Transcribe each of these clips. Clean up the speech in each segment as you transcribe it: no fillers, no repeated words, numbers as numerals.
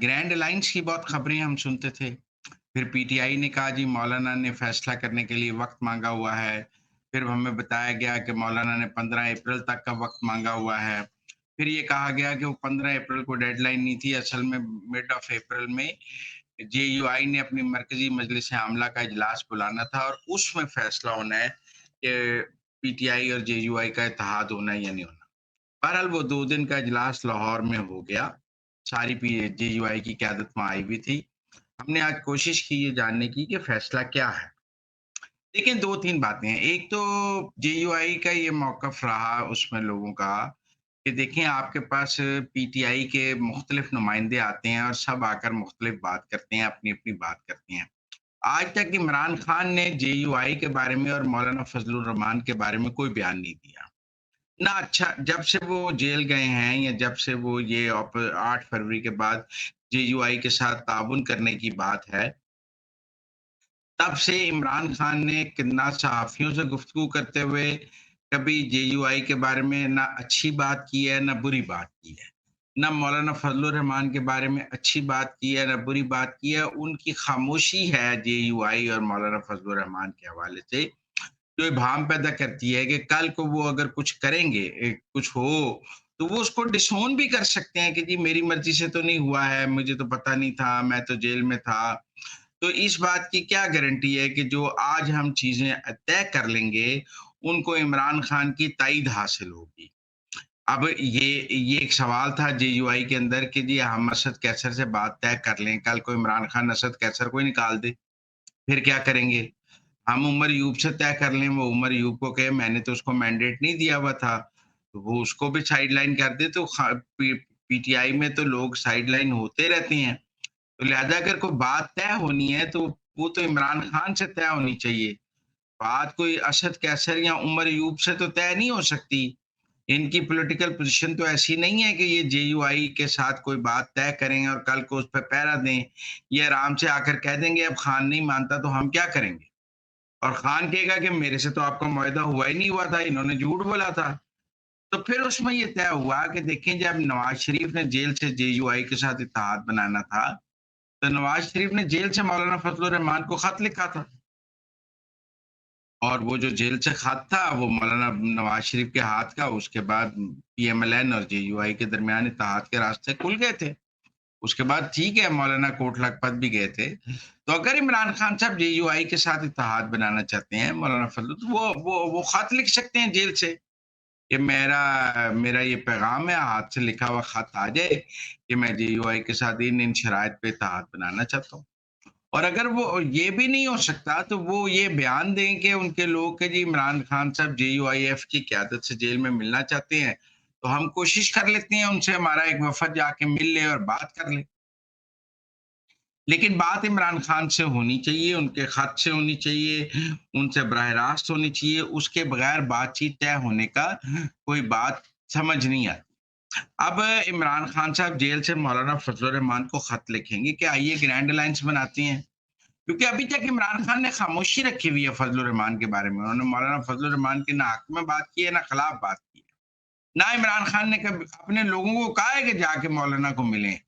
Grand alliance की बहुत खबरें हम सुनते थे। फिर पीटीआई ने कहा जी मौलाना ने फैसला करने के लिए वक़्त माँगा हुआ है। फिर हमें बताया गया कि मौलाना ने 15 अप्रैल तक का वक़्त माँगा हुआ है। फिर ये कहा गया कि वो 15 अप्रैल को डेडलाइन नहीं थी, असल में मिड ऑफ अप्रैल में जेयूआई ने अपनी मरकज़ी मजलिस आमला का इजलास बुलाना था और उसमें फैसला होना है कि पीटीआई और जेयूआई का इत्तेहाद होना है या नहीं होना। बहरहाल वो 2 दिन का इजलास लाहौर में हो गया। सारी पी जेयूआई की क़यादत वहाँ आई हुई थी। हमने आज कोशिश की ये जानने की कि फैसला क्या है? देखिए 2-3 बातें हैं। एक तो जेयूआई का ये मौक़िफ़ रहा उसमें लोगों का कि देखिए आपके पास पीटीआई के मुख्तलिफ़ नुमाइंदे आते हैं और सब आकर मुख्तलिफ़ बात करते हैं, अपनी-अपनी बात करते हैं। आज तक इमरान खान ने जेयूआई के बारे में और मौलाना फज़लुर रहमान के बारे में कोई बयान नहीं दिया। ना अच्छा जब से वो जेल गए हैं या जब से वो ये 8 फरवरी के बाद जेयूआई के साथ ताउन करने की बात है, तब से इमरान खान ने किन्ना सहाफ़ियों से गुफ्तगू करते हुए कभी जेयूआई के बारे में ना अच्छी बात की है, ना बुरी बात की है। ना मौलाना फज़लुर रहमान के बारे में अच्छी बात की है, ना बुरी बात की है। उनकी ख़ामोशी है जेयूआई और मौलाना फज़लुर रहमान के हवाले से जो इबाहम पैदा करती है कि कल को वो अगर कुछ करेंगे कुछ हो, तो वो उसको डिसोन भी कर सकते हैं कि जी मेरी मर्ज़ी से तो नहीं हुआ है, मुझे तो पता नहीं था, मैं तो जेल में था। तो इस बात की क्या गारंटी है कि जो आज हम चीज़ें तय कर लेंगे, उनको इमरान खान की ताईद हासिल होगी। अब ये एक सवाल था जेयूआई के अंदर कि जी हम असद कैसर से बात तय कर लें, कल को इमरान खान असद कैसर को ही निकाल दे, फिर क्या करेंगे? हम उमर यूब से तय कर लें, वो उमर यूब को कहे मैंने तो उसको मैंडेट नहीं दिया हुआ था, तो वो उसको भी साइडलाइन कर दे तो पीटीआई में तो लोग साइडलाइन होते रहते हैं। तो लिहाजा अगर कोई बात तय होनी है तो वो तो इमरान खान से तय होनी चाहिए। बात कोई असद कैसर या उमर यूब से तो तय नहीं हो सकती। इनकी पॉलिटिकल पोज़ीशन तो ऐसी नहीं है कि ये जेयूआई के साथ कोई बात तय करेंगे और कल को उस पे पहरा दें। ये आराम से आकर कह देंगे अब खान नहीं मानता तो हम क्या करेंगे? और खान कहेगा कि मेरे से तो आपका मुआहदा हुआ ही नहीं हुआ था, इन्होंने झूठ बोला था। तो फिर उसमें ये तय हुआ कि देखें जब नवाज़ शरीफ ने जेल से जेयूआई के साथ इत्तेहाद बनाना था, तो नवाज़ शरीफ ने जेल से मौलाना फज़लुर रहमान को खत लिखा था। और वो जो जेल से खत था, वो मौलाना नवाज़ शरीफ के हाथ का, उसके बाद पीएमएलएन और जेयूआई के दरमियान इत्तेहाद के रास्ते खुल गए थे। उसके बाद ठीक है, मौलाना कोट लखपत भी गए थे। तो अगर इमरान खान साहब जेयूआई के साथ इत्तेहाद बनाना चाहते हैं, मौलाना फजल तो वो खत लिख सकते हैं जेल से कि मेरा मेरा ये पैगाम है, हाथ से लिखा हुआ खत आ जाए कि मैं जेयूआई के साथ इन शराइत पे इत्तेहाद बनाना चाहता हूँ। और अगर वो ये भी नहीं हो सकता, तो वो ये बयान दें कि उनके लोग कि जी इमरान खान साहब जेयूआईएफ की क़यादत से जेल में मिलना चाहते हैं, तो हम कोशिश कर लेते हैं उनसे हमारा एक वफ़द जाके मिल ले और बात कर ले। लेकिन बात इमरान खान से होनी चाहिए, उनके ख़त से होनी चाहिए, उनसे बराह रास्त होनी चाहिए, उसके बगैर बातचीत तय होने का कोई बात समझ नहीं आती। अब इमरान खान साहब जेल से मौलाना फज़लुर रहमान को ख़त लिखेंगे कि आइए ग्रैंड अलायंस बनाते हैं। क्योंकि अभी तक इमरान खान ने खामोशी रखी हुई है फज़लुर रहमान के बारे में। उन्होंने मौलाना फज़लुर रहमान के ना हक में बात की है, ना खिलाफ बात की है। ना इमरान खान ने कभी अपने लोगों को कहा है कि जाके मौलाना को मिलें।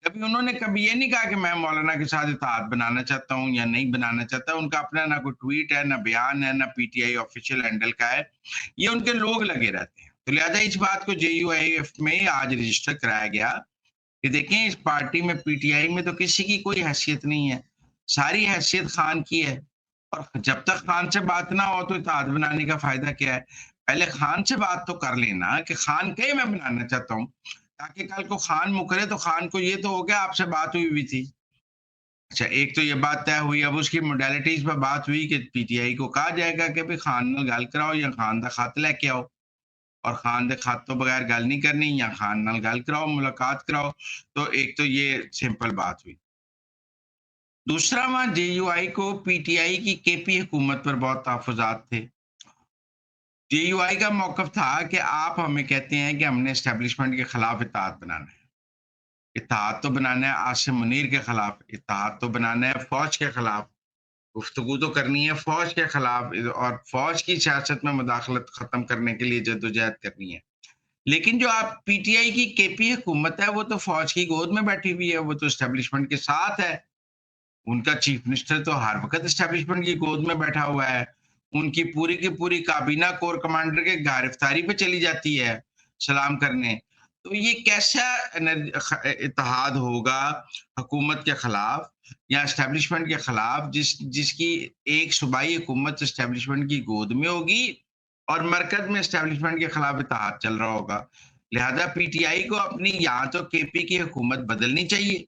कभी उन्होंने कभी ये नहीं कहा कि मैं मौलाना के साथ इत्तेहाद बनाना चाहता हूँ या नहीं बनाना चाहता। उनका अपना ना कोई ट्वीट है, ना बयान है, ना पीटीआई ऑफिशियल हैंडल का है। ये उनके लोग लगे रहते हैं। तो लिहाजा इस बात को जेयूआईएफ में आज रजिस्टर कराया गया कि देखें इस पार्टी में पीटीआई में तो किसी की कोई हैसियत नहीं है। सारी हैसियत खान की है। और जब तक खान से बात ना हो तो इत्तेहाद बनाने का फ़ायदा क्या है? पहले खान से बात तो कर लेना कि खान कहे मैं बनाना चाहता हूँ, ताकि कल को खान मुकरे तो खान को ये तो हो गया आपसे बात हुई हुई थी। अच्छा एक तो ये बात तय हुई, अब उसकी मोडालिटीज़ पे बात हुई कि पीटीआई को कहा जाएगा कि भई खान नाल गल कराओ या खान दा खत लेके आओ और खान दे खत तो बगैर गल नहीं करनी या खान नाल गल कराओ, मुलाकात कराओ। तो एक तो ये सिंपल बात हुई। दूसरा वहाँ जेयूआई को पीटीआई की केपी हुकूमत पर बहुत तहफ़्फ़ुज़ात थे। जेयूआई का मौक़िफ़ था कि आप हमें कहते हैं कि हमने एस्टेब्लिशमेंट के खिलाफ इत्तेहाद बनाना है। इत्तेहाद तो बनाना है आसिम मुनीर के खिलाफ, इत्तेहाद तो बनाना है फ़ौज के खिलाफ, गुफ्तगू तो करनी है फ़ौज के खिलाफ और फ़ौज की सियासत में मुदाखलत ख़त्म करने के लिए जद्दोजहद करनी है। लेकिन जो आप पीटीआई की केपी हुकूमत है, वो तो फ़ौज की गोद में बैठी हुई है, वो तो एस्टेब्लिशमेंट के साथ है। उनका चीफ मिनिस्टर तो हर वक़्त एस्टेब्लिशमेंट की गोद में बैठा हुआ है। उनकी पूरी की पूरी काबीना कोर कमांडर के गिरफ्तारी पे चली जाती है, सलाम करने। तो ये कैसा इत्तेहाद होगा हुकूमत के खिलाफ या एस्टेब्लिशमेंट के खिलाफ जिसकी एक सूबाई हुकूमत एस्टेब्लिशमेंट की गोद में होगी और मरकज़ में एस्टेब्लिशमेंट के खिलाफ इत्तेहाद चल रहा होगा। लिहाज़ा पीटीआई को अपनी या तो केपी की हुकूमत बदलनी चाहिए,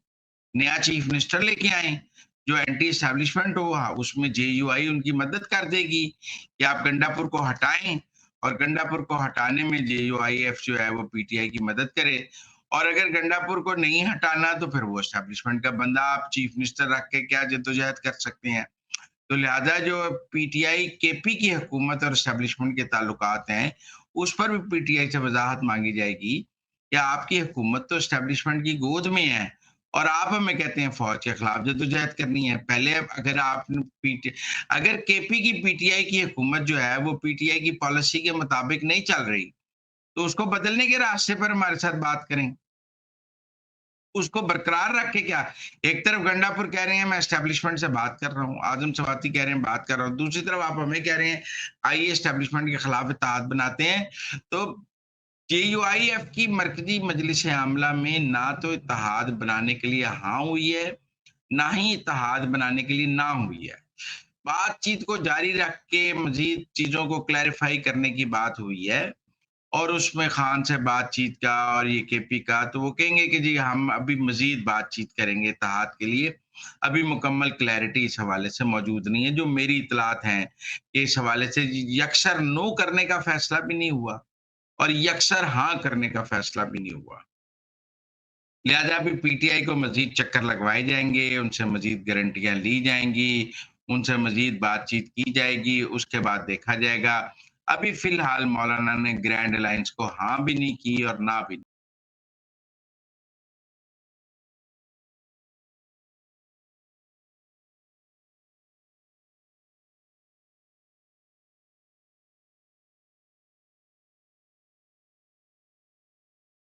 नया चीफ मिनिस्टर लेके आएँ, जो एंटी एस्टेब्लिशमेंट हो, उसमें जेयूआई उनकी मदद कर देगी कि आप गंडापुर को हटाएँ और गंडापुर को हटाने में जेयूआईएफ जो है वो पीटीआई की मदद करे। और अगर गंडापुर को नहीं हटाना तो फिर वो एस्टेब्लिशमेंट का बंदा आप चीफ मिनिस्टर रख के क्या जद्दोजहद कर सकते हैं। तो लिहाजा जो पीटीआई केपी की हुकूमत और एस्टेब्लिशमेंट के ताल्लुकात हैं, उस पर भी पीटीआई से वज़ाहत माँगी जाएगी कि आपकी हुकूमत तो एस्टेब्लिशमेंट की गोद में है और आप हमें कहते हैं फ़ौज के खिलाफ जद्दोजहद करनी है। पहले अगर आपने पीटी अगर केपी की पीटीआई की हुकूमत जो है वो पीटीआई की पॉलिसी के मुताबिक नहीं चल रही, तो उसको बदलने के रास्ते पर हमारे साथ बात करें। उसको बरकरार रख के क्या, एक तरफ गंडापुर कह रहे हैं मैं एस्टेब्लिशमेंट से बात कर रहा हूँ, आज़म सवाती कह रहे हैं बात कर रहा हूँ, दूसरी तरफ आप हमें कह रहे हैं आइए एस्टेब्लिशमेंट के खिलाफ इत्तेहाद बनाते हैं। तो जेयूआईएफ की मरकज़ी मजलिस आमला में ना तो इत्तेहाद बनाने के लिए हाँ हुई है, ना ही इत्तेहाद बनाने के लिए ना हुई है। बातचीत को जारी रख के मज़ीद चीज़ों को क्लैरिफ़ाई करने की बात हुई है। और उसमें खान से बातचीत का और ये केपी का, तो वो कहेंगे कि जी हम अभी मज़ीद बातचीत करेंगे इत्तेहाद के लिए। अभी मुकम्मल क्लैरिटी इस हवाले से मौजूद नहीं है। जो मेरी इत्तलात हैं कि इस हवाले से यकसर नो करने का फ़ैसला भी नहीं हुआ और यकसर हाँ करने का फ़ैसला भी नहीं हुआ। लिहाज़ा अभी पीटीआई को मज़ीद चक्कर लगवाए जाएँगे, उनसे मज़ीद गारंटियाँ ली जाएँगी, उनसे मज़ीद बातचीत की जाएगी, उसके बाद देखा जाएगा। अभी फ़िलहाल मौलाना ने ग्रैंड अलायंस को हाँ भी नहीं की और ना भी